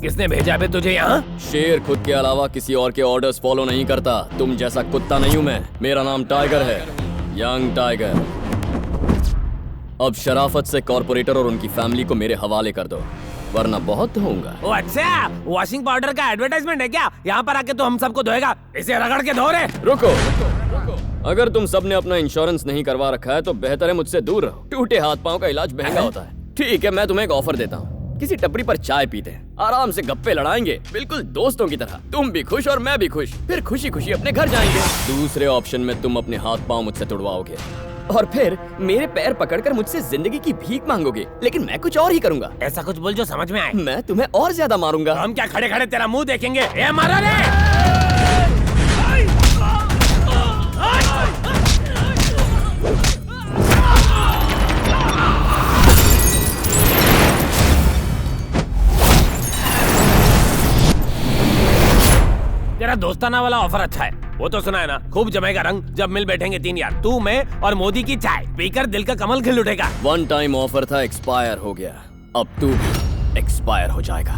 किसने भेजा बे तुझे यहाँ? शेर खुद के अलावा किसी और के ऑर्डर्स फॉलो नहीं करता। तुम जैसा कुत्ता नहीं हूँ मैं। मेरा नाम टाइगर है, यंग टाइगर। अब शराफत से कॉर्पोरेटर और उनकी फैमिली को मेरे हवाले कर दो, वरना बहुत धोऊंगा। ओ अच्छा, वॉशिंग पाउडर का एडवर्टाइजमेंट है क्या? यहाँ पर आके तो हम सबको धोएगा, इसे रगड़ के धो रे। रुको, अगर तुम सबने अपना इंश्योरेंस नहीं करवा रखा है तो बेहतर है मुझसे दूर रहो। टूटे हाथ पाँव का इलाज महंगा होता है। ठीक है, मैं तुम्हें एक ऑफर देता हूँ। किसी टपरी पर चाय पीते हैं, आराम से गप्पे लड़ाएंगे, बिल्कुल दोस्तों की तरह। तुम भी खुश और मैं भी खुश, फिर खुशी खुशी अपने घर जाएंगे। दूसरे ऑप्शन में तुम अपने हाथ पाँव मुझसे तुड़वाओगे और फिर मेरे पैर पकड़कर मुझसे जिंदगी की भीख मांगोगे, लेकिन मैं कुछ और ही करूंगा। ऐसा कुछ बोल जो समझ में आए। मैं तुम्हें और ज्यादा मारूंगा। हम क्या खड़े खड़े तेरा मुंह देखेंगे? ए मारो रे! तेरा दोस्ताना वाला ऑफर अच्छा है, वो तो सुना है ना। खूब जमेगा रंग जब मिल बैठेंगे तीन यार, तू मैं और मोदी की चाय पीकर दिल का कमल खिल उठेगा। वन टाइम ऑफर था, एक्सपायर हो गया। अब तू भी एक्सपायर हो जाएगा।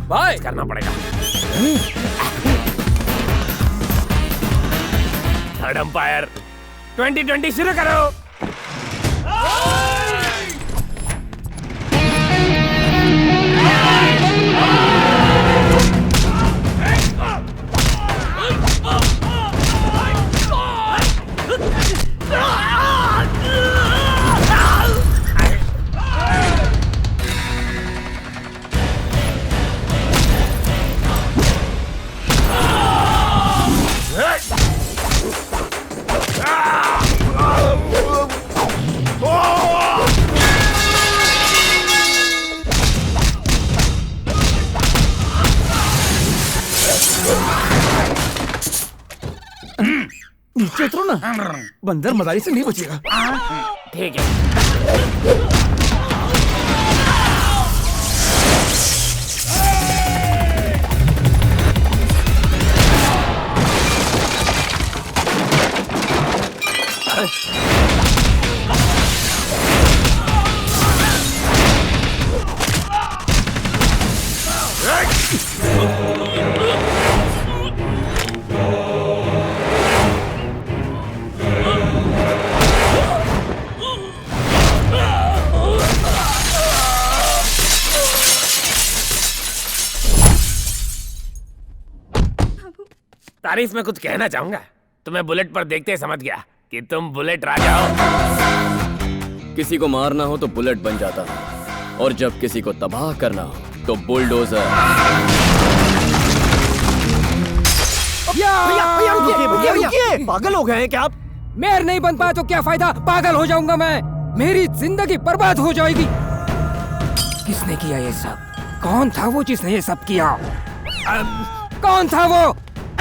भाई करना पड़ेगा। थर्ड अंपायर 2020 शुरू करो। नीचे उतरो ना, बंदर मदारी से नहीं बचेगा। ठीक है। तारीफ में कुछ कहना चाहूंगा। तुम्हें बुलेट पर देखते ही समझ गया कि तुम बुलेट राजा हो। किसी को मारना हो तो बुलेट बन जाता है, और जब किसी को तबाह करना हो तो बुलडोजर। भैया रुकिए, पागल हो गए हैं क्या आप? मेयर नहीं बन पाया तो क्या फायदा, पागल हो जाऊंगा मैं। मेरी जिंदगी बर्बाद हो जाएगी। किसने किया ये सब? कौन था वो जिसने ये सब किया? कौन था वो?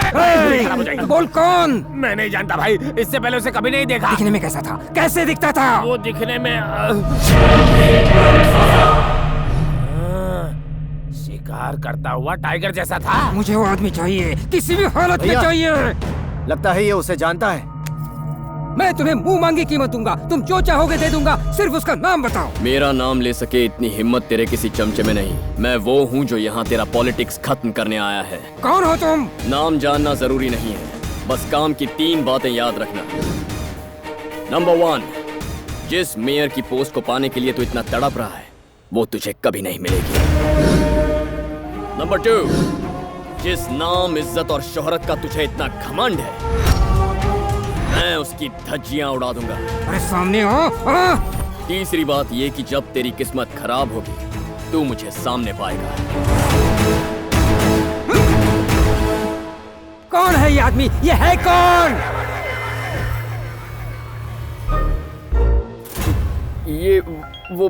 बोल कौन? मैं नहीं जानता भाई, इससे पहले उसे कभी नहीं देखा। दिखने में कैसा था? कैसे दिखता था? वो दिखने में शिकार करता हुआ टाइगर जैसा था। मुझे वो आदमी चाहिए, किसी भी हालत में चाहिए। लगता है ये उसे जानता है। मैं तुम्हें मुंह मांगी कीमत दूंगा, तुम जो चाहोगे दे दूंगा, सिर्फ उसका नाम बताओ। मेरा नाम ले सके इतनी हिम्मत तेरे किसी चमचे में नहीं। मैं वो हूँ जो यहाँ तेरा पॉलिटिक्स खत्म करने आया है। कौन हो तुम? नाम जानना जरूरी नहीं है, बस काम की 3 बातें याद रखना। नंबर 1, जिस मेयर की पोस्ट को पाने के लिए तू इतना तड़प रहा है वो तुझे कभी नहीं मिलेगी। नंबर 2, जिस नाम, इज्जत और शोहरत का तुझे इतना घमंड है, मैं उसकी धज्जियां उड़ा दूंगा। अरे सामने हो। तीसरी बात ये कि जब तेरी किस्मत खराब होगी तू मुझे सामने पाएगा। कौन है ये आदमी? ये है कौन? ये वो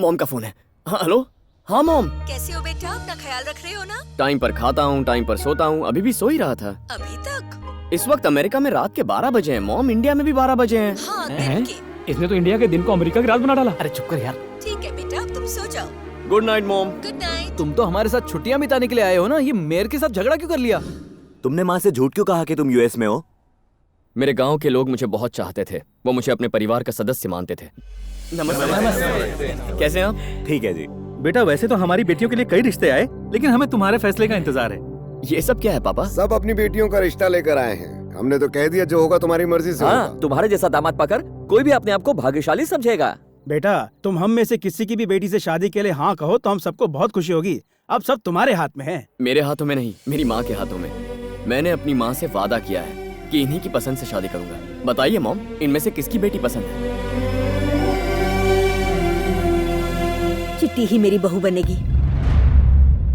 मॉम का फोन है। हाँ, हेलो। हाँ मॉम, कैसे हो बेटा? अपना ख्याल रख रहे हो ना? टाइम पर खाता हूँ, टाइम पर सोता हूँ। अभी भी सो ही रहा था। अभी तक? इस वक्त अमेरिका में रात के 12 बजे हैं मॉम, इंडिया में भी 12 बजे हैं। हाँ, दिन के। इसने तो इंडिया के दिन को अमेरिका की रात बना डाला। अरे चुप कर यार। ठीक है बेटा, अब तुम सो जाओ। Good night mom. Good night. तुम तो हमारे साथ छुट्टियां बिताने के लिए आए हो ना, ये मेयर के साथ झगड़ा क्यों कर लिया? तुमने माँ से झूठ क्यों कहा कि तुम यूएस में हो? मेरे गांव के लोग मुझे बहुत चाहते थे, वो मुझे अपने परिवार का सदस्य मानते थे। नमस्ते। कैसे हैं आप? ठीक है जी। बेटा वैसे तो हमारी बेटियों के लिए कई रिश्ते आए, लेकिन हमें तुम्हारे फैसले का इंतजार है। ये सब क्या है पापा? सब अपनी बेटियों का रिश्ता लेकर आए हैं। हमने तो कह दिया जो होगा तुम्हारी मर्जी से होगा। तुम्हारे जैसा दामाद पाकर कोई भी अपने आप को भाग्यशाली समझेगा। बेटा तुम हम में से किसी की भी बेटी से शादी के लिए हाँ कहो तो हम सबको बहुत खुशी होगी। अब सब तुम्हारे हाथ में है। मेरे हाथों में नहीं, मेरी माँ के हाथों में। मैंने अपनी माँ से वादा किया है कि इन्हीं की पसंद से शादी करूंगा। बताइए मॉम, इनमें से किसकी बेटी पसंद है? चिट्टी ही मेरी बहू बनेगी।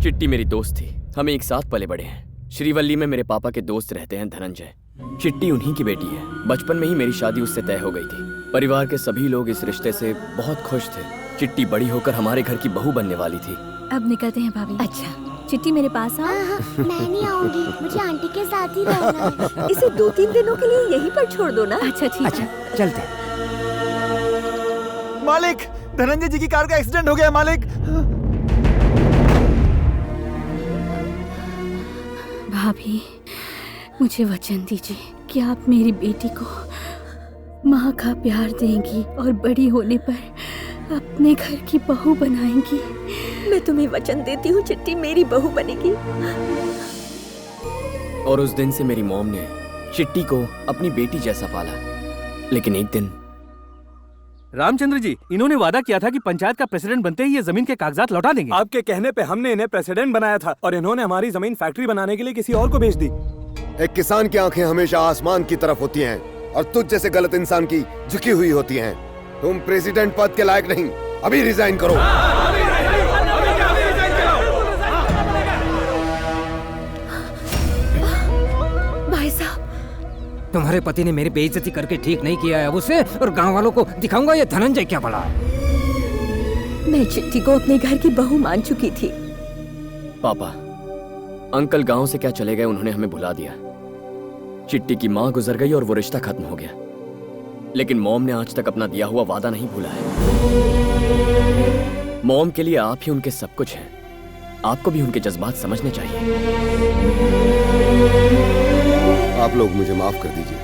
चिट्टी मेरी दोस्त थी, हम एक साथ पले बड़े हैं। श्रीवल्ली में मेरे पापा के दोस्त रहते हैं धनंजय। चिट्टी उन्हीं की बेटी है। बचपन में ही मेरी शादी उससे तय हो गई थी। परिवार के सभी लोग इस रिश्ते से बहुत खुश थे। चिट्टी बड़ी होकर हमारे घर की बहू बनने वाली थी। अब निकलते हैं भाभी। अच्छा, चिट्टी मेरे पास आओ। मैं नहीं आऊंगी, मुझे आंटी के साथ ही रहना है। इसे 2-3 दिनों के लिए यहीं पर छोड़ दो ना। अच्छा ठीक अच्छा है। चलते। मालिक, धनंजय जी की कार का एक्सीडेंट हो गया है मालिक। भाभी, मुझे वचन दीजिए कि आप मेरी बेटी को माँ का प्यार देंगी और बड़ी होने पर अपने घर की बहू बनाएंगी। मैं तुम्हें वचन देती हूँ, चिट्टी मेरी बहू बनेगी। और उस दिन से मेरी मॉम ने चिट्टी को अपनी बेटी जैसा पाला। लेकिन एक दिन रामचंद्र जी, इन्होंने वादा किया था कि पंचायत का प्रेसिडेंट बनते ही ये जमीन के कागजात लौटा देंगे। आपके कहने पे हमने इन्हें प्रेसिडेंट बनाया था और इन्होंने हमारी जमीन फैक्ट्री बनाने के लिए किसी और को बेच दी। एक किसान की आंखें हमेशा आसमान की तरफ होती हैं और तुझ जैसे गलत इंसान की झुकी हुई होती हैं। तुम प्रेसिडेंट पद के लायक नहीं, अभी रिजाइन करो। भाई साहब, तुम्हारे पति ने मेरी बेइज्जती करके ठीक नहीं किया है। अब उसे और गांव वालों को दिखाऊंगा ये धनंजय क्या बड़ा है। मैं चिट्टी को अपने घर की बहू मान चुकी थी। पापा, अंकल गांव से क्या चले गए, उन्होंने हमें भुला दिया। चिट्टी की माँ गुजर गई और वो रिश्ता खत्म हो गया। लेकिन मॉम ने आज तक अपना दिया हुआ वादा नहीं भूला है। मॉम के लिए आप ही उनके सब कुछ हैं। आपको भी उनके जज्बात समझने चाहिए। आप लोग मुझे माफ कर दीजिए,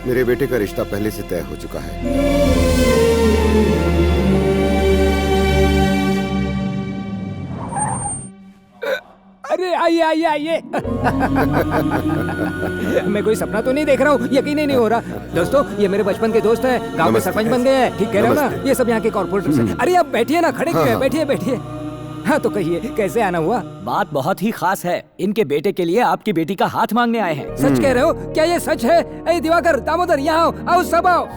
मेरे बेटे का रिश्ता पहले से तय हो चुका है। अरे आइए आइए आइए। मैं कोई सपना तो नहीं देख रहा हूँ, यकीन ही नहीं हो रहा। दोस्तों, ये मेरे बचपन के दोस्त हैं, गांव में नमस्ते। सरपंच बन गए हैं। ठीक कह रहे हो ना? नमस्ते। ये सब यहाँ के कॉर्पोरेटर्स हैं। अरे आप बैठिए ना, खड़े क्यों हैं? बैठिए बैठिए। हाँ तो कहिए, कैसे आना हुआ? बात बहुत ही खास है। इनके बेटे के लिए आपकी बेटी का हाथ मांगने आए हैं। सच कह रहे हो? क्या ये सच है? ए दिवाकर, दामोदर, यहाँ आओ, आओ सब आओ।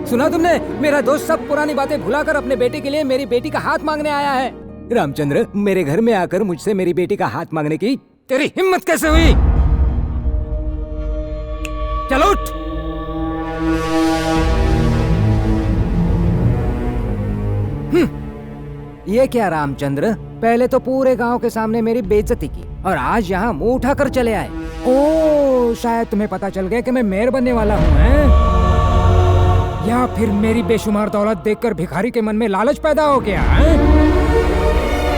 सुना तुमने? मेरा दोस्त सब पुरानी बातें भुलाकर अपने बेटे के लिए मेरी बेटी का हाथ मांगने आया है। रामचंद्र, मेरे घर में आकर मुझसे मेरी बेटी का हाथ मांगने की तेरी हिम्मत कैसे हुई? चलो उठ। ये क्या रामचंद्र, पहले तो पूरे गांव के सामने मेरी बेइज्जती की और आज यहाँ मुंह उठाकर चले आए। ओ, शायद तुम्हें पता चल गया कि मैं मेयर बनने वाला हूँ, हैं? या फिर मेरी बेशुमार दौलत देखकर भिखारी के मन में लालच पैदा हो गया, हैं?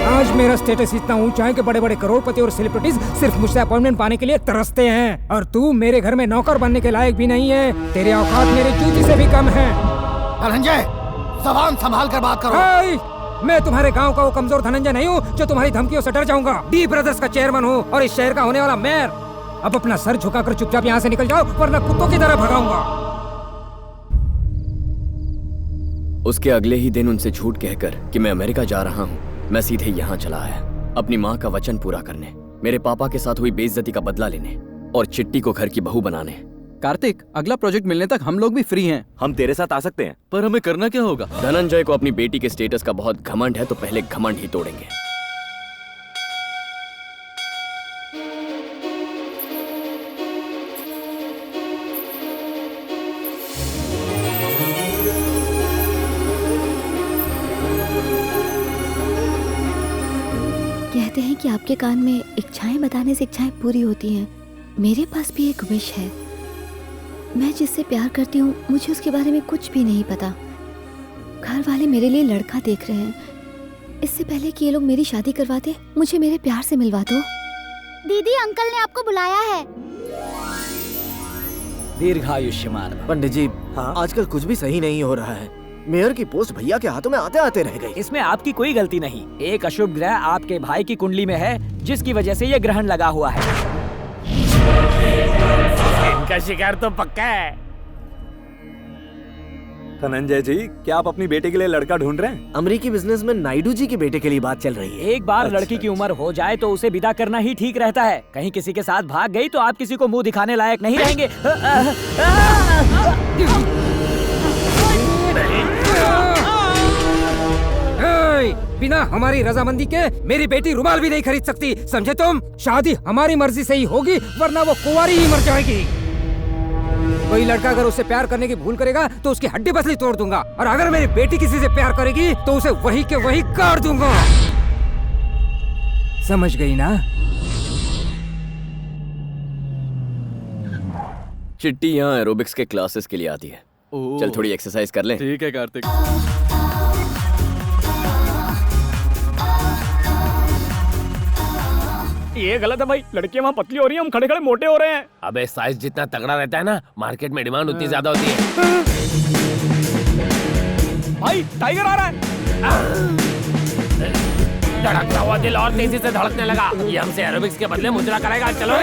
आज मेरा स्टेटस इतना ऊंचा है कि बड़े बड़े करोड़पति और सेलिब्रिटीज सिर्फ मुझसे अपॉइंटमेंट पाने के लिए तरसते हैं, और तू मेरे घर में नौकर बनने के लायक भी नहीं है। तेरे औकात मेरी जूती से भी कम है। धनंजय, जबान संभाल कर बात करो। हाय! मैं तुम्हारे गांव का वो कमजोर धनंजय नहीं हूँ जो तुम्हारी धमकियों से डर जाऊंगा। डी ब्रदर्स का चेयरमैन हूँ और इस शहर का होने वाला मेयर। अब अपना सर झुकाकर चुपचाप यहाँ से निकल जाओ, वरना कुत्तों की तरह भगाऊंगा। उसके अगले ही दिन उनसे झूठ कहकर कि मैं अमेरिका जा रहा हूँ, मैं सीधे यहाँ चला आया अपनी माँ का वचन पूरा करने, मेरे पापा के साथ हुई बेइज्जती का बदला लेने और चिट्टी को घर की बहू बनाने। कार्तिक, अगला प्रोजेक्ट मिलने तक हम लोग भी फ्री हैं। हम तेरे साथ आ सकते हैं, पर हमें करना क्या होगा? धनंजय को अपनी बेटी के स्टेटस का बहुत घमंड है, तो पहले घमंड ही तोड़ेंगे। हैं कि आपके कान में इच्छाएं बताने से इच्छाएं पूरी होती हैं। मेरे पास भी एक विश है। मैं जिससे प्यार करती हूँ मुझे उसके बारे में कुछ भी नहीं पता। घर वाले मेरे लिए लड़का देख रहे हैं। इससे पहले कि ये लोग मेरी शादी करवाते, मुझे मेरे प्यार से मिलवा दो। दीदी, अंकल ने आपको बुलाया है। दीर्घायुष्यमान। पंडित जी, हाँ? आजकल कुछ भी सही नहीं हो रहा है। मेयर की पोस्ट भैया के हाथों में आते आते रह गई। इसमें आपकी कोई गलती नहीं। एक अशुभ ग्रह आपके भाई की कुंडली में है, जिसकी वजह से ये ग्रहण लगा हुआ है। इनका शिकार तो पक्का है। धनंजय जी, क्या आप अपनी बेटे के लिए लड़का ढूंढ रहे हैं? अमेरिकी बिजनेसमैन नायडू जी की बेटे के लिए बात चल रही है। एक बार लड़की की उम्र हो जाए तो उसे विदा करना ही ठीक रहता है। कहीं किसी के साथ भाग गई तो आप किसी को मुंह दिखाने लायक नहीं रहेंगे। बिना हमारी रजामंदी के मेरी बेटी रुमाल भी नहीं खरीद सकती, समझे तुम? शादी हमारी मर्जी से ही होगी, वरना वो कुंवारी ही मर जाएगी। कोई लड़का अगर उससे प्यार करने की भूल करेगा तो उसकी हड्डी पसली तोड़ दूंगा, और अगर मेरी बेटी किसी से प्यार करेगी तो उसे वही के वही काट दूंगा। समझ गई ना? चिट्टी यहाँ एरोबिक्स के क्लासेस के लिए आती है। चल थोड़ी एक्सरसाइज कर लें। ठीक है कार्तिक। ये गलत है भाई, लड़कियां वहाँ पतली हो रही हैं, हम खड़े खड़े मोटे हो रहे हैं। अबे साइज जितना तगड़ा रहता है ना, मार्केट में डिमांड उतनी ज्यादा होती है। भाई टाइगर आ रहा है। धड़कता हुआ दिल और तेजी से धड़कने लगा। ये हमसे एरोबिक्स के बदले मुजरा करेगा। चलो